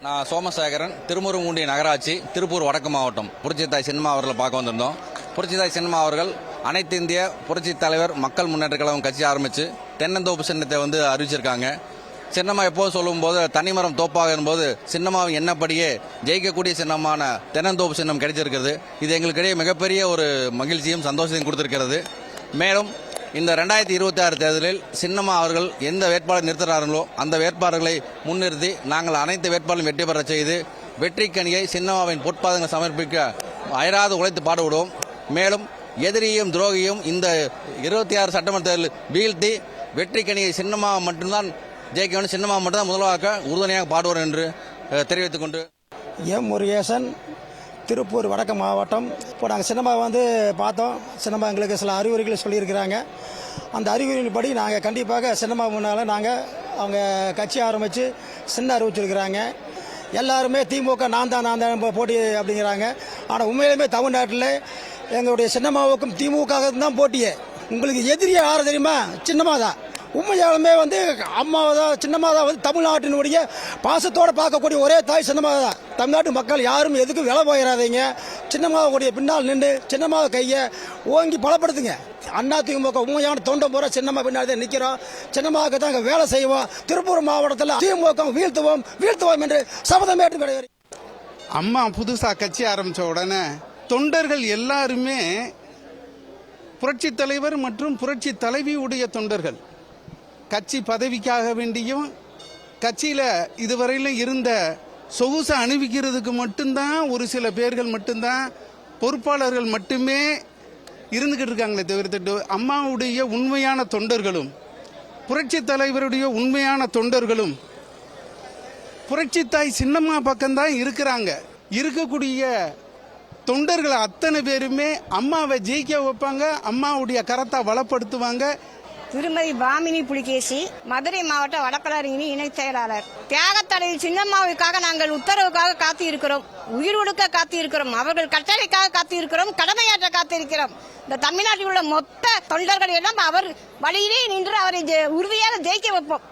நான் சோமசேகரன், திருமுருங்குண்டி நகராட்சி, திருப்பூர் வடக்கு மாவட்டம். புரட்சித்தாய் சின்னம்மா அவர்களை பார்க்க வந்திருந்தோம். புரட்சித்தாய் சின்னம்மா அவர்கள் அனைத்து இந்திய புரட்சி தலைவர் மக்கள் முன்னேற்ற கழகம் கட்சி ஆரம்பித்து தென்னந்தோப்பு சின்னத்தை அறிவிச்சிருக்காங்க. சின்னம்மா எப்போது சொல்லும்போது தனிமரம் தோப்பாக இருக்கும்போது சின்னம்மாவின் எண்ணப்படியே ஜெயிக்கக்கூடிய சின்னமான தென்னந்தோப்பு சின்னம் கிடைச்சிருக்கிறது. இது எங்களுக்கிடையே மிகப்பெரிய ஒரு மகிழ்ச்சியும் சந்தோஷத்தையும் கொடுத்திருக்கிறது. மேலும் இந்த 2026 தேர்தலில் சின்னம்மா அவர்கள் எந்த வேட்பாளர் நிறுத்துகிறார்களோ அந்த வேட்பாளர்களை முன்னிறுத்தி நாங்கள் அனைத்து வேட்பாளரும் வெற்றி பெற செய்து வெற்றிக்கனியை சின்னம்மாவின் பொற்பாதங்கள் சமர்ப்பிக்க அயராது உழைத்து பாடுபடுவோம். மேலும் எதிரியும் துரோகியும் இந்த 26 சட்டமன்ற தேர்தலில் வீழ்த்தி வெற்றிக்கனியை சின்னம்மா மட்டும்தான் ஜெயிக்க வேண்டும், சின்னம்மா மட்டும்தான் முதல்வாக்க உறுதுணையாக பாடுவோம் என்று தெரிவித்துக் கொண்டு எம் முருகேசன், திருப்பூர் வடக்கு மாவட்டம். இப்போ நாங்கள் சின்னம்மா பார்த்தோம். சின்னம்மா எங்களுக்கு சில அறிவுரைகளை சொல்லியிருக்கிறாங்க. அந்த அறிவுரையின்படி நாங்கள் கண்டிப்பாக சின்னம்மா முன்னால் அவங்க கட்சி ஆரம்பித்து சின்ன அறிவிச்சிருக்கிறாங்க. எல்லாருமே திமுக நான் தான் போட்டி அப்படிங்கிறாங்க. ஆனால் உண்மையிலுமே தமிழ்நாட்டில் எங்களுடைய சின்னம்மாவுக்கும் திமுக தான் போட்டியே. உங்களுக்கு எதிரியே யாரும் தெரியுமா? சின்னம்மா தான். உண்மையாலுமே அம்மாவை தான், சின்னம்மா தான் தமிழ்நாட்டினுடைய பாசத்தோடு பார்க்கக்கூடிய ஒரே தாய் சின்னம்மா தான். தமிழ்நாட்டு மக்கள் யாரும் எதுக்கும் விலை போயிடாதீங்க. சின்னம்மாவுடைய பின்னால் நின்று சின்னம்மாவை கையை ஓங்கி பலப்படுத்துங்க. அதிமுக உண்மையான தொண்டை முறை சின்னம்மா பின்னாடி தான் நிற்கிறோம். சின்னம்மாவுக்கு தான் வேலை செய்வோம். திருப்பூர் மாவட்டத்தில் திமுக வீழ்த்துவோம் என்று சபதம் ஏற்று கிடையாது. அம்மா புதுசா கட்சி ஆரம்பிச்ச உடனே தொண்டர்கள் எல்லாருமே புரட்சி தலைவர் மற்றும் புரட்சி தலைவியுடைய தொண்டர்கள். கட்சி பதவிக்காக வேண்டியும் கட்சியில் இதுவரையிலும் இருந்த சொகுசை அணிவிக்கிறதுக்கு மட்டும்தான் ஒரு சில பேர்கள் மட்டும்தான், பொறுப்பாளர்கள் மட்டுமே இருந்துகிட்டு இருக்காங்களே தவிர்த்துட்டு அம்மாவுடைய உண்மையான தொண்டர்களும் புரட்சி தலைவருடைய உண்மையான தொண்டர்களும் புரட்சி தாய் சின்னம்மா பக்கம்தான் இருக்கிறாங்க. இருக்கக்கூடிய தொண்டர்கள் அத்தனை பேருமே அம்மாவை ஜெயிக்க வைப்பாங்க, அம்மாவுடைய கரத்தை வளப்படுத்துவாங்க. திருமதி பாமினி புலிகேசி, மதுரை மாவட்ட வடக்கலரிணி இணை செயலாளர். தியாகத்தலை சின்னம்மாவுக்காக நாங்கள் உத்தரவுக்காக காத்து இருக்கிறோம், உயிர் ஒடுக்க காத்து இருக்கிறோம், அவர்கள் கட்டளைக்காக காத்து இருக்கிறோம், கடமையாற்ற காத்திருக்கிறோம். இந்த தமிழ்நாட்டில் உள்ள மொத்த தொண்டர்கள் எல்லாம் அவர் வழியிலே நின்று அவரை உறுதியாக ஜெயிக்க வைப்போம்.